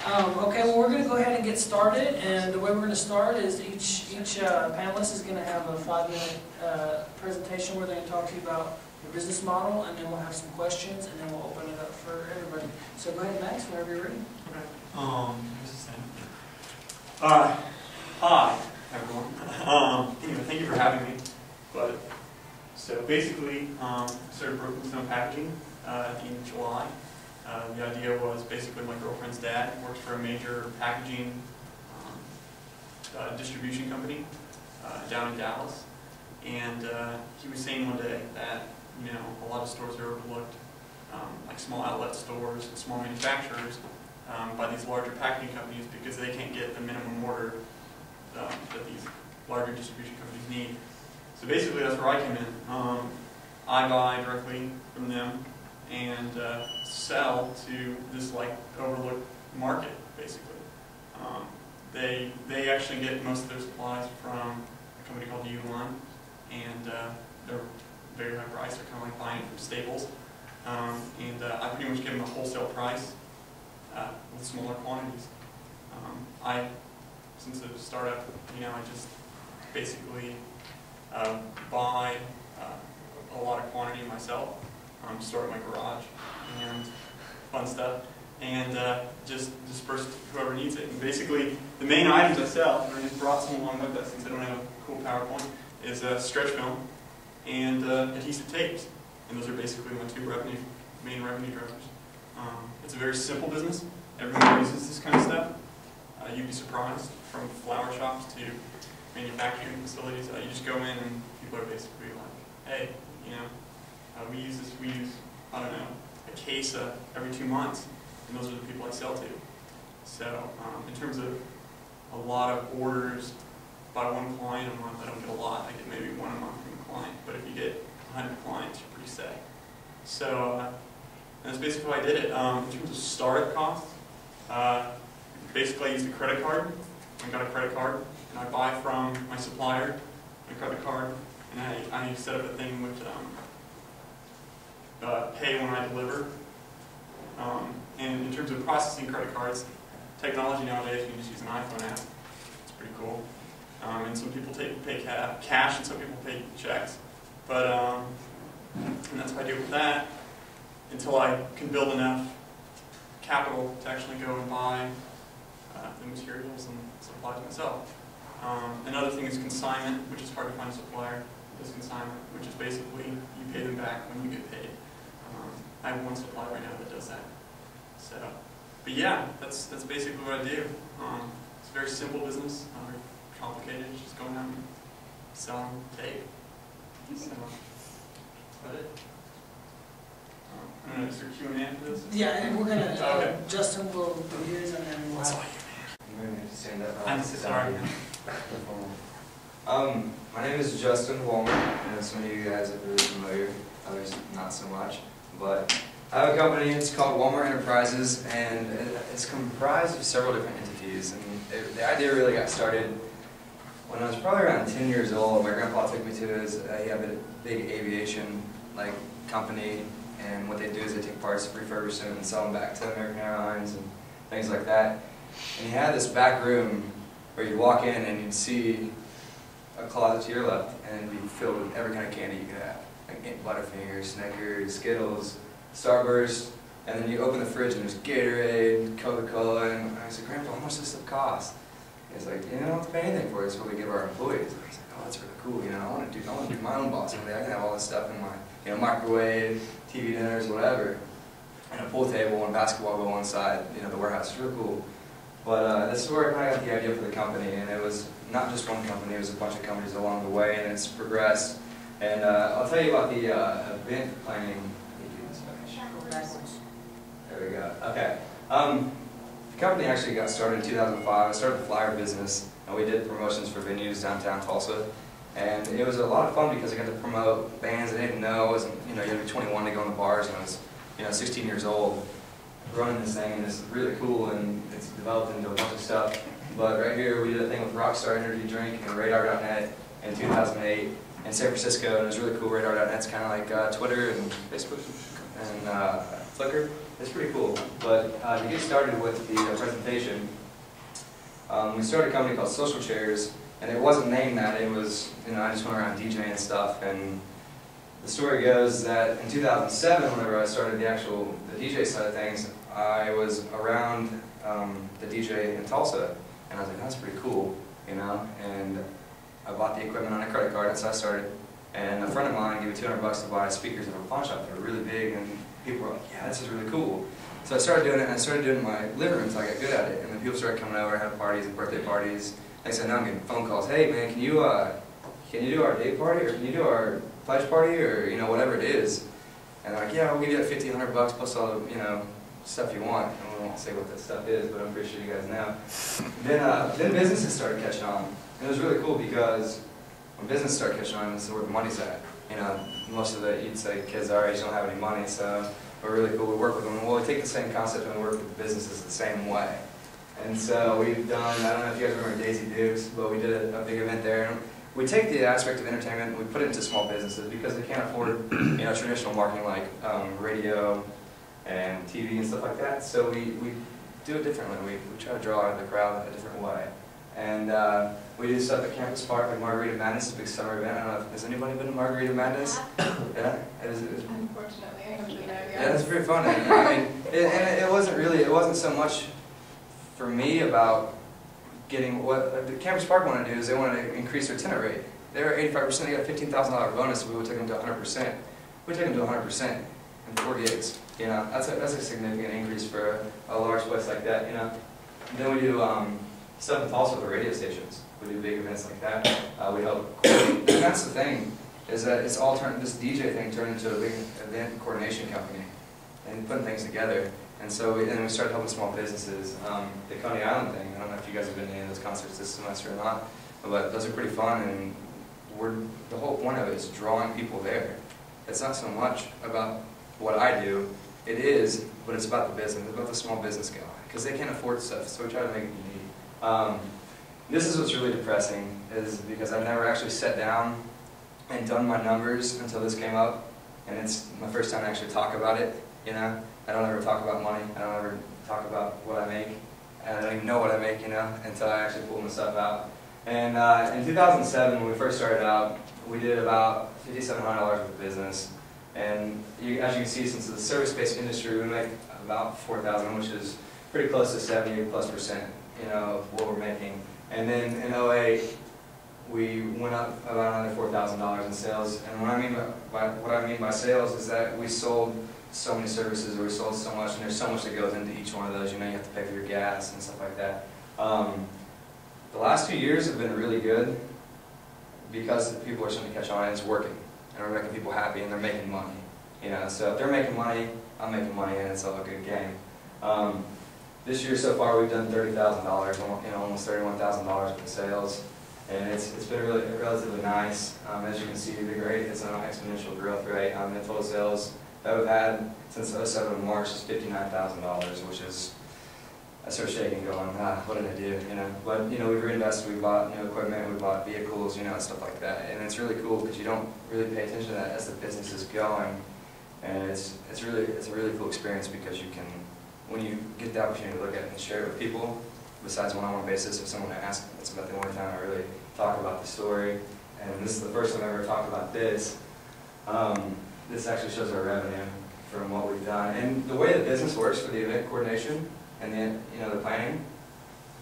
Okay, well, we're going to go ahead and get started, and the way we're going to start is each panelist is going to have a 5-minute presentation where they're going to talk to you about the business model, and then we'll have some questions, and then we'll open it up for everybody. So go ahead, Max, whenever you're ready. Okay. Hi, everyone. Anyway, thank you for having me. So basically, I started Brooklyn Stone Packaging in July. The idea was basically my girlfriend's dad works for a major packaging distribution company down in Dallas, and he was saying one day that a lot of stores are overlooked, like small outlet stores and small manufacturers, by these larger packaging companies because they can't get the minimum order that these larger distribution companies need. So basically, that's where I came in. I buy directly from them and sell to this overlooked market, basically. They actually get most of their supplies from a company called ECLUB, and they're very high price. They're kind of like buying it from Staples, and I pretty much give them a wholesale price with smaller quantities. Since it's a startup, I just basically buy a lot of quantity myself. Store it in my garage and fun stuff, and just disperse to whoever needs it. And basically, the main items I sell, and I just brought some along with us since I don't have a cool PowerPoint, is stretch film and adhesive tapes. And those are basically my two main revenue drivers. It's a very simple business. Everyone uses this kind of stuff. You'd be surprised, from flower shops to manufacturing facilities. You just go in and people are basically like, hey, we use, I don't know, a case every 2 months, and those are the people I sell to. So in terms of a lot of orders by one client a month, I don't get a lot. I get maybe one a month from a client, but if you get 100 clients, you're pretty set. So that's basically how I did it. In terms of startup costs, basically I used a credit card. I got a credit card, and I buy from my supplier a credit card, and I set up a thing with pay when I deliver. And in terms of processing credit cards, technology nowadays, you can just use an iPhone app. It's pretty cool. And some people pay cash, and some people pay checks. But and that's what I do with that until I can build enough capital to actually go and buy the materials and supplies myself. Another thing is consignment, which is hard to find a supplier. This consignment, which is basically you pay them back when you get paid. I have one supplier right now that does that. So, but yeah, that's basically what I do. It's a very simple business, not very complicated. It's just going out and selling tape. So, that's it. I don't know, is there Q&A after this? Yeah, and we're going to, okay. Justin will do his, and then we'll have... You may need to stand up. I'm sorry. My name is Justin Walmer. I know some of you guys are really familiar, others not so much. But I have a company, it's called Walmer Enterprises, and it's comprised of several different entities. And the idea really got started when I was probably around 10 years old. My grandpa took me to he had a big aviation company, and what they do is they take parts, refurbish them, and sell them back to American Airlines and things like that. And he had this back room where you'd walk in and you'd see a closet to your left, and it'd be filled with every kind of candy you could have. Like Butterfingers, Snickers, Skittles, Starburst, and then you open the fridge and there's Gatorade, Coca-Cola, and I said, Grandpa, how much does this stuff cost? He's like, I don't have to pay anything for it, it's what we give our employees. I was like, oh, that's really cool, I want to be my own boss one day. I can have all this stuff in my, microwave, TV dinners, whatever, and a pool table and basketball goal inside, the warehouse. It's really cool. But this is where I kind of got the idea for the company, and it was not just one company, it was a bunch of companies along the way, and it's progressed. And I'll tell you about the event planning. There we go. Okay. The company actually got started in 2005. I started the flyer business, and we did promotions for venues downtown Tulsa. And it was a lot of fun because I got to promote bands I didn't know. I wasn't, you had to be 21 to go in the bars, and I was, 16 years old, running this thing, and it's really cool, and it's developed into a bunch of stuff. But right here, we did a thing with Rockstar Energy Drink and Radar.net in 2008 in San Francisco, and it was really cool. Radar.net's kind of like Twitter and Facebook and Flickr. it's pretty cool. But to get started with the presentation, we started a company called Social Chairs, and it wasn't named that. It was, I just went around DJing and stuff. And the story goes that in 2007, whenever I started the DJ side of things, I was around the DJ in Tulsa, and I was like, that's pretty cool, and I bought the equipment on a credit card, and so I started. And a friend of mine gave me $200 to buy speakers at a pawn shop. They were really big, and people were like, yeah, this is really cool. So I started doing it, and I started doing it in my living room until I got good at it. And then people started coming over, having parties and birthday parties. Next thing I know, I'm getting phone calls. Hey, man, can you do our day party, or can you do our pledge party, or whatever it is? And they're like, yeah, we'll give you that $1,500 plus all the stuff you want. And we won't say what that stuff is, but I'm pretty sure you guys know. Then businesses started catching on. And it was really cool because when business started catching on, it's where the money's at. Most of you'd say kids our age don't have any money, so we're really cool. We work with them. Well, we take the same concept and we work with businesses the same way. And so we've done, I don't know if you guys remember Daisy Dukes, but we did a big event there. And we take the aspect of entertainment and we put it into small businesses because they can't afford traditional marketing like radio and TV and stuff like that. So we do it differently. We try to draw out of the crowd a different way. And we do stuff at Campus Park, like Margarita Madness, a big summer event. I don't know, has anybody been to Margarita Madness? Yeah? Unfortunately, I haven't been there yet. Yeah, it's very fun. It wasn't so much for me about getting what the Campus Park wanted to do is they wanted to increase their tenant rate. They were 85%, they got a $15,000 bonus, so we would take them to 100%. We take them to 100% in 4 gigs. That's a significant increase for a large place like that. Then we do stuff in Tulsa with the radio stations. We do big events like that. We help coordinate. And that's the thing, is that it's all this DJ thing turned into a big event coordination company and putting things together. And so we started helping small businesses. The Coney Island thing, I don't know if you guys have been to any of those concerts this semester or not, but those are pretty fun, and the whole point of it is drawing people there. It's not so much about what I do, it is, but it's about the business, it's about the small business guy, because they can't afford stuff, so we try to make it unique. This is what's really depressing, is because I've never actually sat down and done my numbers until this came up, and it's my first time to actually talk about it. I don't ever talk about money, I don't ever talk about what I make, and I don't even know what I make, until I actually pull my stuff out. And in 2007, when we first started out, we did about $5,700 worth of business. And as you can see, since it's a service-based industry, we make about $4,000, which is pretty close to 70+%, of what we're making. And then in 2008, we went up about another $4,000 in sales. And what I mean by sales is that we sold so many services, or we sold so much, and there's so much that goes into each one of those. You have to pay for your gas and stuff like that. The last 2 years have been really good because people are starting to catch on, and it's working. And we're making people happy, and they're making money. So if they're making money, I'm making money, and it's all a good game. This year so far, we've done $30,000, almost $31,000 in sales, and it's been relatively nice. As you can see, the rate is an exponential growth rate. The total sales that we've had since 07 March is $59,000, which is, I start shaking, going, what did I do? But we've reinvested, we bought new equipment, we bought vehicles, and stuff like that. And it's really cool because you don't really pay attention to that as the business is going. And it's a really cool experience because you can, when you get the opportunity to look at it and share it with people, besides one-on-one basis, if someone asks, it's about the only time I really talk about the story. And this is the first time I ever talked about this. This actually shows our revenue from what we've done. And the way the business works for the event coordination and the planning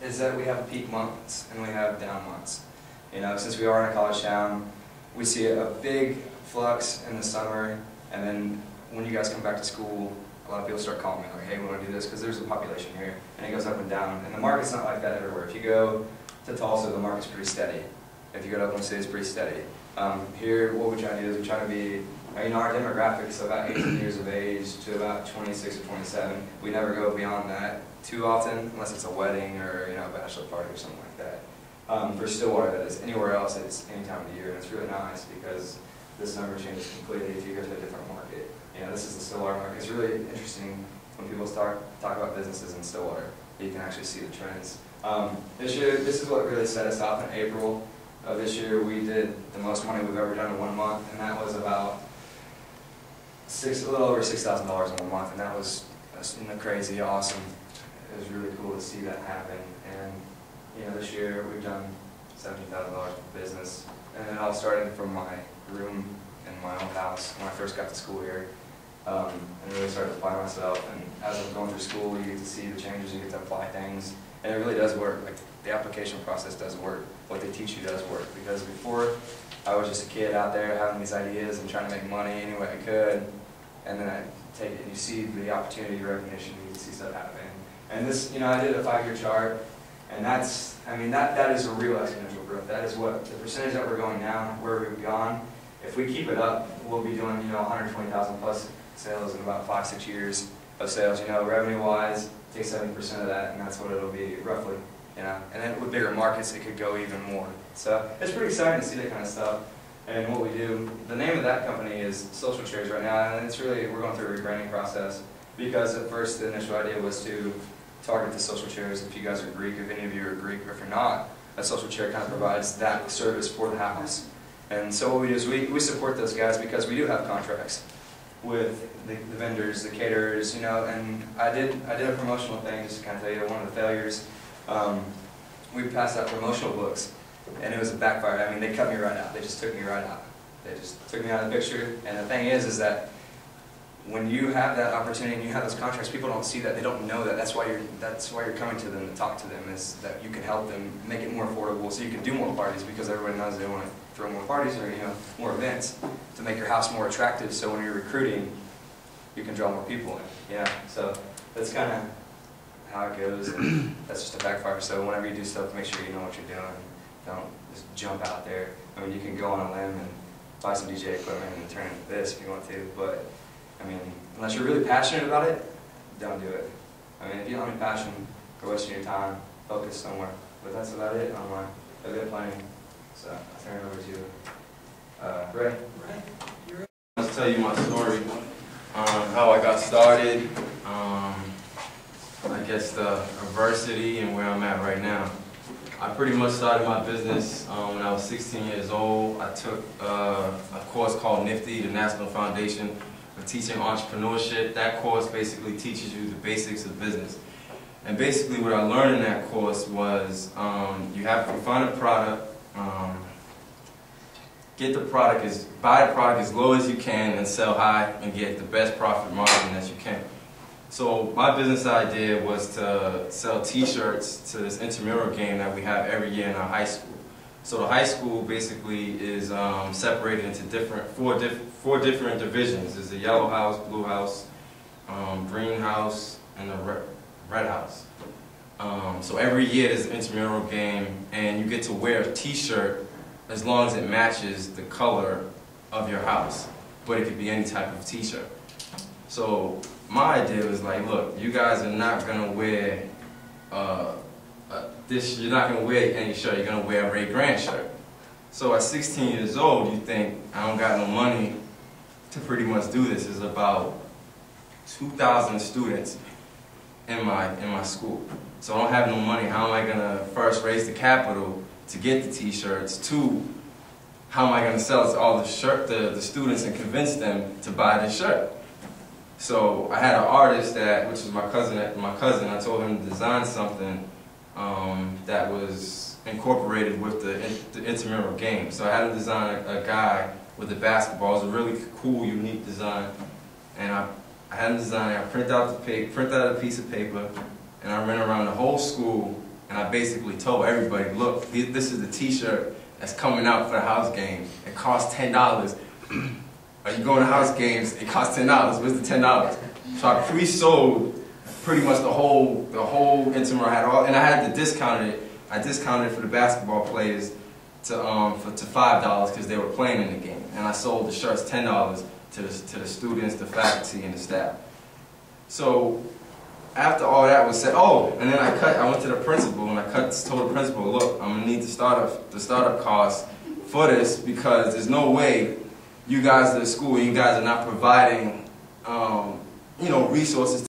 is that we have peak months and we have down months. Since we are in a college town, we see a big flux in the summer, and then when you guys come back to school, a lot of people start calling me like, hey, we want to do this because there's a population here, and it goes up and down. And the market's not like that everywhere. If you go to Tulsa, the market's pretty steady. If you go to Oklahoma City, it's pretty steady. Here, what we try to do is we try to be, our demographics, about 18 years of age to about 26 or 27. We never go beyond that too often, unless it's a wedding or a bachelor party or something like that. For Stillwater, that is. Anywhere else, it's any time of the year, and it's really nice because this number changes completely if you go to a different market. This is the Stillwater market. It's really interesting when people talk about businesses in Stillwater. You can actually see the trends. This year, this is what really set us off in April of this year. We did the most money we've ever done in 1 month, and that was about a little over $6,000 in 1 month, and that was crazy, awesome. It was really cool to see that happen. And this year we've done $70,000 for business, and it all started from my room in my own house when I first got to school here. And really started to apply myself, and as I'm going through school, you get to see the changes, you get to apply things, and it really does work. Like, the application process does work. What they teach you does work, because before, I was just a kid out there having these ideas and trying to make money any way I could, and then I take it and you see the opportunity, recognition, you see stuff happen. And this, I did a 5-year chart, and that's, that is a real exponential growth. That is what, the percentage that we're going down, where we've gone, if we keep it up, we'll be doing, 120,000 plus sales in about 5-6 years of sales. Revenue-wise, take 70% of that, and that's what it'll be roughly. And then with bigger markets, it could go even more. So it's pretty exciting to see that kind of stuff. And what we do, the name of that company is Social Chairs right now, and it's really, we're going through a rebranding process, because at first the initial idea was to target the social chairs. If you guys are Greek, if any of you are Greek, or if you're not, a social chair kind of provides that service for the house. And so what we do is we support those guys, because we do have contracts with the vendors, the caterers, and I did a promotional thing, just to kind of tell you one of the failures. We passed out promotional books, and it was a backfire. They cut me right out. They just took me right out. They just took me out of the picture. And the thing is that when you have that opportunity and you have those contracts, people don't see that. They don't know that. That's why you're coming to them to talk to them, is that you can help them make it more affordable, so you can do more parties, because everybody knows they want to throw more parties or more events to make your house more attractive. So when you're recruiting, you can draw more people in. So that's kind of how it goes. And that's just a backfire. So whenever you do stuff, make sure you know what you're doing. Don't just jump out there. You can go on a limb and buy some DJ equipment and turn it into this if you want to, but unless you're really passionate about it, don't do it. If you don't have any passion for wasting your time, focus somewhere. But that's about it on my event planning. So I'll turn it over to Ray. Let's tell you my story, how I got started, I guess the adversity and where I'm at right now. I pretty much started my business when I was 16 years old. I took a course called NIFTY, the National Foundation for Teaching Entrepreneurship. That course basically teaches you the basics of business. And basically what I learned in that course was you have to find a product, buy the product as low as you can and sell high and get the best profit margin that you can. So my business idea was to sell t-shirts to this intramural game that we have every year in our high school. So the high school basically is separated into four different divisions. There's the yellow house, blue house, green house, and the red house. So every year there's an intramural game, and you get to wear a t-shirt as long as it matches the color of your house. But it could be any type of t-shirt. So my idea was like, look, you guys are not gonna wear you're not gonna wear any shirt. You're gonna wear a Ray Grant shirt. So at 16 years old, you think I don't got no money to pretty much do this. There's about 2,000 students in my school. So I don't have no money. How am I gonna first raise the capital to get the t-shirts? Two, how am I gonna sell it to all the students and convince them to buy the shirt? So I had an artist which was my cousin. I told him to design something that was incorporated with the intramural game. So I had him design a guy with a basketball. It was a really cool, unique design. And I had him design it. I printed out a piece of paper, and I ran around the whole school, and I basically told everybody, look, this is the t-shirt that's coming out for the house game. It costs $10. Are you going to house games? It costs $10. Where's the $10? So I pre-sold pretty much the whole intramural and I had to discount it. I discounted it for the basketball players to $5 because they were playing in the game, and I sold the shirts $10 to the students, the faculty, and the staff. So after all that was said, and then I went to the principal and I told the principal, look, I'm gonna need the startup costs for this, because there's no way you guys at the school, you guys are not providing resources